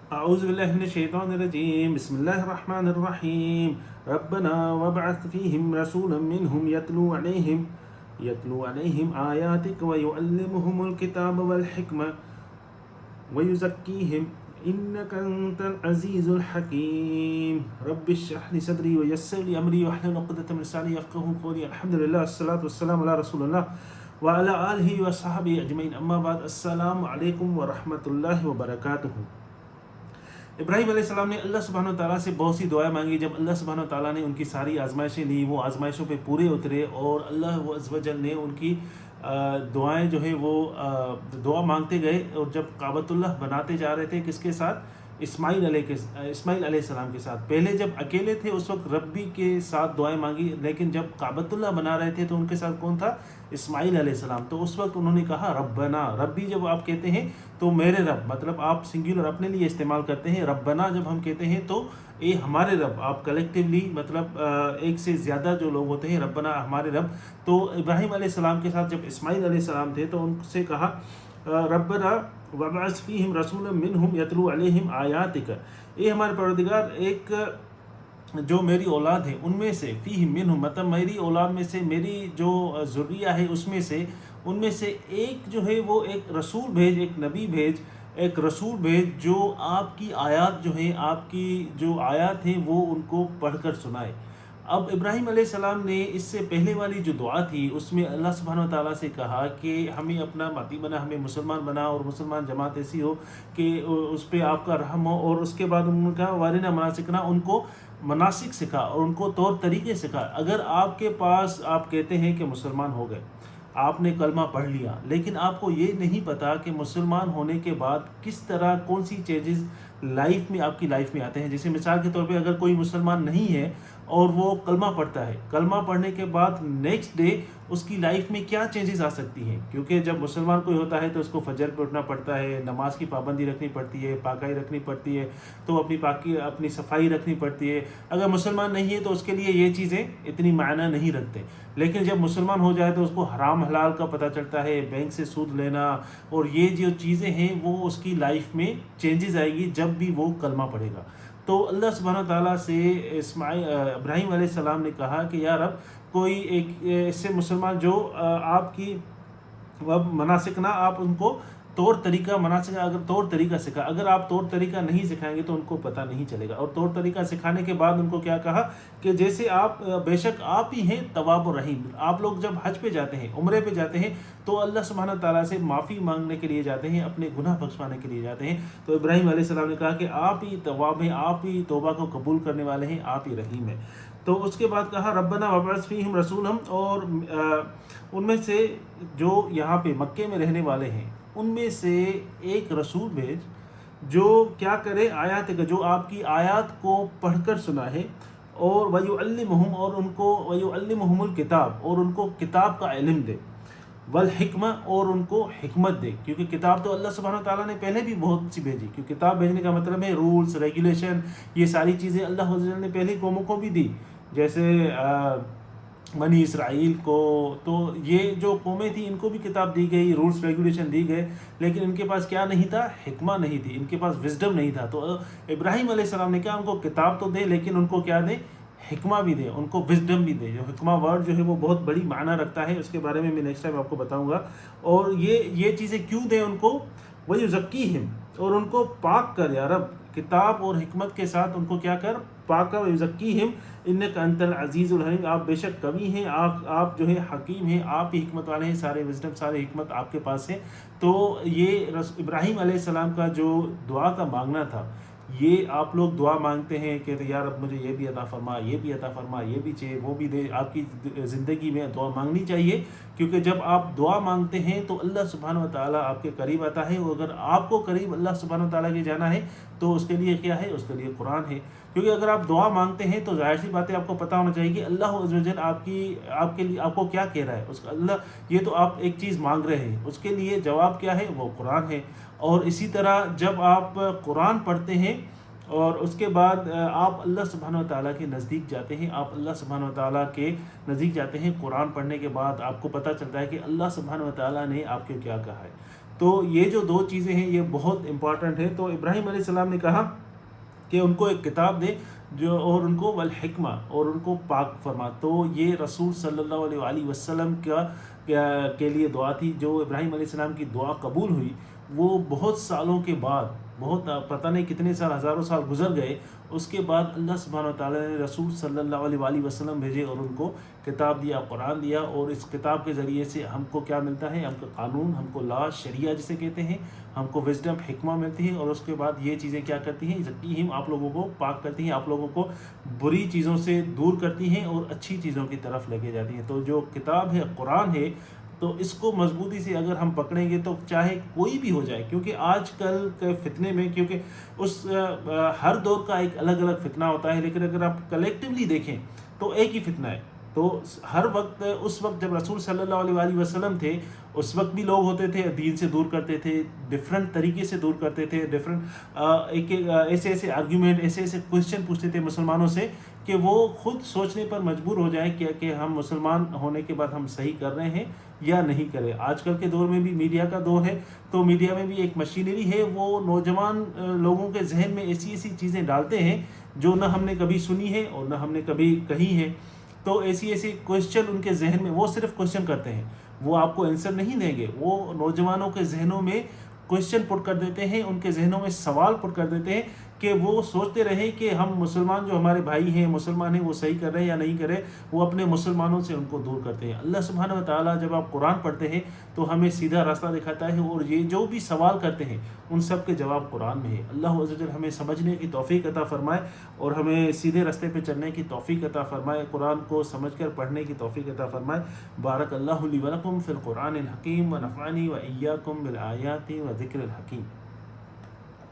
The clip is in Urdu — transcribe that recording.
أعوذ بالله من الشيطان الرجيم بسم الله الرحمن الرحيم ربنا وابعث فيهم رسولا منهم يتلو عليهم آياتك ويعلمهم الكتاب والحكمة ويزكيهم إنك أنت العزيز الحكيم رب اشرح لي صدري ويسر لي أمري واحلل عقدة من لساني يفقهوا قولي الحمد لله والصلاة والسلام على رسول الله وعلى آله وصحبه أجمعين أما بعد السلام علیکم ورحمۃ اللہ وبرکاتہ۔ ابراہیم علیہ السلام نے اللہ سبحانہ تعالیٰ سے بہت سی دعائیں مانگی۔ جب اللہ سبحانہ تعالیٰ نے ان کی ساری آزمائشیں لی، وہ آزمائشوں پہ پورے اترے اور اللہ عز و جل نے ان کی دعائیں جو ہے وہ دعا مانگتے گئے، اور جب کعبۃ اللہ بناتے جا رہے تھے کس کے ساتھ؟ اسماعیل علیہ السلام کے ساتھ۔ پہلے جب اکیلے تھے اس وقت ربی کے ساتھ دعائیں مانگی، لیکن جب کعبۃ اللہ بنا رہے تھے تو ان کے ساتھ کون تھا؟ اسماعیل علیہ السلام۔ تو اس وقت انہوں نے کہا ربنا، ربی جب آپ کہتے ہیں تو میرے رب، مطلب آپ سنگولر اپنے لیے استعمال کرتے ہیں۔ ربنا جب ہم کہتے ہیں تو اے ہمارے رب، آپ کلیکٹیولی مطلب ایک سے زیادہ جو لوگ ہوتے ہیں ربنا ہمارے رب۔ تو ابراہیم علیہ السلام کے ساتھ جب اسماعیل علیہ السلام تھے تو ان سے کہا ربنا وابعث فیہم رسولا منہم یتلو علیہم آیاتک، اے ہمارے پروردگار ایک جو میری اولاد ہے ان میں سے، فیہم منہم مطلب میری اولاد میں سے، میری جو ذریہ ہے اس میں سے، ان میں سے ایک جو ہے وہ ایک رسول بھیج، ایک نبی بھیج، ایک رسول بھیج جو آپ کی آیات جو ہیں، آپ کی جو آیات ہیں وہ ان کو پڑھ کر سنائے۔ اب ابراہیم علیہ السلام نے اس سے پہلے والی جو دعا تھی اس میں اللہ سبحانہ وتعالیٰ سے کہا کہ ہمیں اپنا ماتی بنا، ہمیں مسلمان بنا، اور مسلمان جماعت ایسی ہو کہ اس پہ آپ کا رحم ہو، اور اس کے بعد انہوں نے کہا وارنا مناسکنا، ان کو مناسک سکھا اور ان کو طور طریقے سکھا۔ اگر آپ کے پاس آپ کہتے ہیں کہ مسلمان ہو گئے، آپ نے کلمہ پڑھ لیا، لیکن آپ کو یہ نہیں پتا کہ مسلمان ہونے کے بعد کس طرح کون سی چینجز لائف میں آپ کی لائف میں آتے ہیں۔ جیسے مثال کے طور پہ اگر کوئی مسلمان نہیں ہے اور وہ کلمہ پڑھتا ہے، کلمہ پڑھنے کے بعد نیکسٹ ڈے اس کی لائف میں کیا چینجز آ سکتی ہیں، کیونکہ جب مسلمان کوئی ہوتا ہے تو اس کو فجر پہ اٹھنا پڑتا ہے، نماز کی پابندی رکھنی پڑتی ہے، پاکائی رکھنی پڑتی ہے، تو اپنی صفائی رکھنی پڑتی ہے۔ اگر مسلمان نہیں ہے تو اس کے لیے یہ چیزیں اتنی معنی نہیں رکھتے، لیکن جب مسلمان ہو جائے تو اس کو حرام حلال کا پتہ چلتا ہے، بینک سے سود لینا اور یہ جو چیزیں ہیں وہ اس کی لائف میں چینجز آئے گی جب بھی وہ کلمہ پڑھے گا۔ تو اللہ سبحانہ تعالیٰ سے ابراہیم علیہ السلام نے کہا کہ یا رب کوئی ایک ایسے مسلمان جو آپ کی مناسک نہ، آپ ان کو طور طریقہ مناسک، اگر طور طریقہ سکھا، اگر آپ طور طریقہ نہیں سکھائیں گے تو ان کو پتہ نہیں چلے گا۔ اور طور طریقہ سکھانے کے بعد ان کو کیا کہا کہ جیسے آپ بے شک آپ ہی ہیں تواب و رحیم۔ آپ لوگ جب حج پہ جاتے ہیں، عمرے پہ جاتے ہیں تو اللہ سبحانہ تعالیٰ سے معافی مانگنے کے لیے جاتے ہیں، اپنے گناہ بخشوانے کے لیے جاتے ہیں۔ تو ابراہیم علیہ السلام نے کہا کہ آپ ہی تواب ہیں، آپ ہی توبہ کو قبول کرنے والے ہیں، آپ ہی رحیم ہیں۔ تو اس کے بعد کہا ربنا وابعث فیہم رسولا، اور ان میں سے جو یہاں پہ مکے میں رہنے والے ہیں ان میں سے ایک رسول بھیج جو کیا کرے، آیات کا، جو آپ کی آیات کو پڑھ کر سنائے، اور وَيُعَلِّمُهُمْ، اور ان کو وَيُعَلِّمُهُمُ الْكِتاب، اور ان کو کتاب کا علم دے، والحکمہ، اور ان کو حکمت دے، کیونکہ کتاب تو اللہ سبحانہ تعالیٰ نے پہلے بھی بہت سی بھیجی، کیونکہ کتاب بھیجنے کا مطلب ہے رولز ریگولیشن، یہ ساری چیزیں اللہ عز و جل نے پہلی قوموں کو بھی دی، جیسے بنی اسرائیل کو۔ تو یہ جو قومیں تھیں ان کو بھی کتاب دی گئی، رولز ریگولیشن دی گئے، لیکن ان کے پاس کیا نہیں تھا؟ حکمہ نہیں تھی، ان کے پاس وزڈم نہیں تھا۔ تو ابراہیم علیہ السلام نے کہا ان کو کتاب تو دے، لیکن ان کو کیا دے؟ حکمہ بھی دے، ان کو وزڈم بھی دے۔ جو حکمہ ورڈ جو ہے وہ بہت بڑی معنی رکھتا ہے، اس کے بارے میں نیکسٹ ٹائم آپ کو بتاؤں گا۔ اور یہ چیزیں کیوں دیں ان کو؟ وَيُزَكِّيهِمْ، اور ان کو پاک کر یا رب، کتاب اور حکمت کے ساتھ ان کو کیا کر؟ پاک کر۔ وَيُزَكِّيهِمْ إِنَّكَ أَنْتَ الْعَزِيزُ الْحَكِيمُ، آپ بے شک قوی ہیں، آپ جو ہے حکیم ہیں، آپ ہی حکمت والے ہیں، سارے وزڈم سارے حکمت آپ کے پاس ہے۔ تو یہ ابراہیم علیہ السلام کا جو دعا کا مانگنا تھا، یہ آپ لوگ دعا مانگتے ہیں کہ یا رب مجھے یہ بھی عطا فرما، یہ بھی عطا فرما، یہ بھی چاہیے، وہ بھی دے۔ آپ کی زندگی میں دعا مانگنی چاہیے، کیونکہ جب آپ دعا مانگتے ہیں تو اللہ سبحانہ وتعالیٰ آپ کے قریب آتا ہے، اور اگر آپ کو قریب اللہ سبحانہ وتعالیٰ کے جانا ہے تو اس کے لیے کیا ہے؟ اس کے لیے قرآن ہے۔ کیونکہ اگر آپ دعا مانگتے ہیں تو ظاہر سی بات ہے آپ کو پتہ ہونا چاہیے کہ اللہ عز و جل آپ کے لیے آپ کو کیا کہہ رہا ہے۔ اس کا اللہ، یہ تو آپ ایک چیز مانگ رہے ہیں، اس کے لیے جواب کیا ہے؟ وہ قرآن ہے۔ اور اسی طرح جب آپ قرآن پڑھتے ہیں اور اس کے بعد آپ اللہ سبحانہ وتعالیٰ کے نزدیک جاتے ہیں، آپ اللہ سبحانہ وتعالیٰ کے نزدیک جاتے ہیں قرآن پڑھنے کے بعد، آپ کو پتہ چلتا ہے کہ اللہ سبحانہ وتعالیٰ نے آپ کو کیا کہا ہے۔ تو یہ جو دو چیزیں ہیں یہ بہت امپورٹنٹ ہے۔ تو ابراہیم علیہ السلام نے کہا کہ ان کو ایک کتاب دے جو اور ان کو والحکمہ اور ان کو پاک فرما۔ تو یہ رسول صلی اللہ علیہ وآلہ وسلم کے لیے دعا تھی۔ جو ابراہیم علیہ السلام کی دعا قبول ہوئی وہ بہت سالوں کے بعد، بہت پتہ نہیں کتنے سال، ہزاروں سال گزر گئے، اس کے بعد اللہ سبحانہ و تعالیٰ نے رسول صلی اللہ علیہ وآلہ وسلم بھیجے اور ان کو کتاب دیا، قرآن دیا، اور اس کتاب کے ذریعے سے ہم کو کیا ملتا ہے؟ ہم کو قانون، ہم کو لا، شریعہ جسے کہتے ہیں، ہم کو وزڈم، حکمہ ملتی ہے، اور اس کے بعد یہ چیزیں کیا کرتی ہیں؟ ذکیہم، آپ لوگوں کو پاک کرتی ہیں، آپ لوگوں کو بری چیزوں سے دور کرتی ہیں اور اچھی چیزوں کی طرف لے کے جاتی ہیں۔ تو جو کتاب ہے، قرآن ہے، تو اس کو مضبوطی سے اگر ہم پکڑیں گے تو چاہے کوئی بھی ہو جائے، کیونکہ آج کل کے فتنے میں، کیونکہ ہر دور کا ایک الگ الگ فتنہ ہوتا ہے، لیکن اگر آپ کلیکٹیولی دیکھیں تو ایک ہی فتنہ ہے۔ تو ہر وقت، اس وقت جب رسول صلی اللہ علیہ وآلہ وسلم تھے، اس وقت بھی لوگ ہوتے تھے دین سے دور کرتے تھے، ڈفرینٹ طریقے سے دور کرتے تھے، ایسے ایسے آرگیومنٹ، ایسے ایسے کوشچن پوچھتے تھے مسلمانوں سے کہ وہ خود سوچنے پر مجبور ہو جائیں کہ ہم مسلمان ہونے کے بعد ہم صحیح کر رہے ہیں یا نہیں کرے۔ آج کل کے دور میں بھی میڈیا کا دور ہے، تو میڈیا میں بھی ایک مشینری ہے، وہ نوجوان لوگوں کے ذہن میں ایسی ایسی چیزیں ڈالتے ہیں جو نہ ہم نے کبھی سنی ہے اور نہ ہم نے کبھی کہی ہے۔ تو ایسی ایسی کوشچن ان کے ذہن میں، وہ صرف کوشچن کرتے ہیں، وہ آپ کو آنسر نہیں دیں گے، وہ نوجوانوں کے ذہنوں میں کوشچن پٹ کر دیتے ہیں، ان کے ذہنوں میں سوال پٹ کر دیتے ہیں کہ وہ سوچتے رہیں کہ ہم مسلمان، جو ہمارے بھائی ہیں مسلمان ہیں، وہ صحیح کر رہے ہیں یا نہیں کر رہے، وہ اپنے مسلمانوں سے ان کو دور کرتے ہیں۔ اللہ سبحانہ و تعالیٰ جب آپ قرآن پڑھتے ہیں تو ہمیں سیدھا راستہ دکھاتا ہے، اور یہ جو بھی سوال کرتے ہیں ان سب کے جواب قرآن میں ہے۔ اللہ عز و جل ہمیں سمجھنے کی توفیق عطا فرمائے اور ہمیں سیدھے راستے پہ چلنے کی توفیق عطا فرمائے، قرآن کو سمجھ کر پڑھنے کی توفیق عطا فرمائے۔ بارک اللہ لی ولکم فی القرآن الحکیم ونفعنی وإیاکم بالآیات وذکر الحکیم۔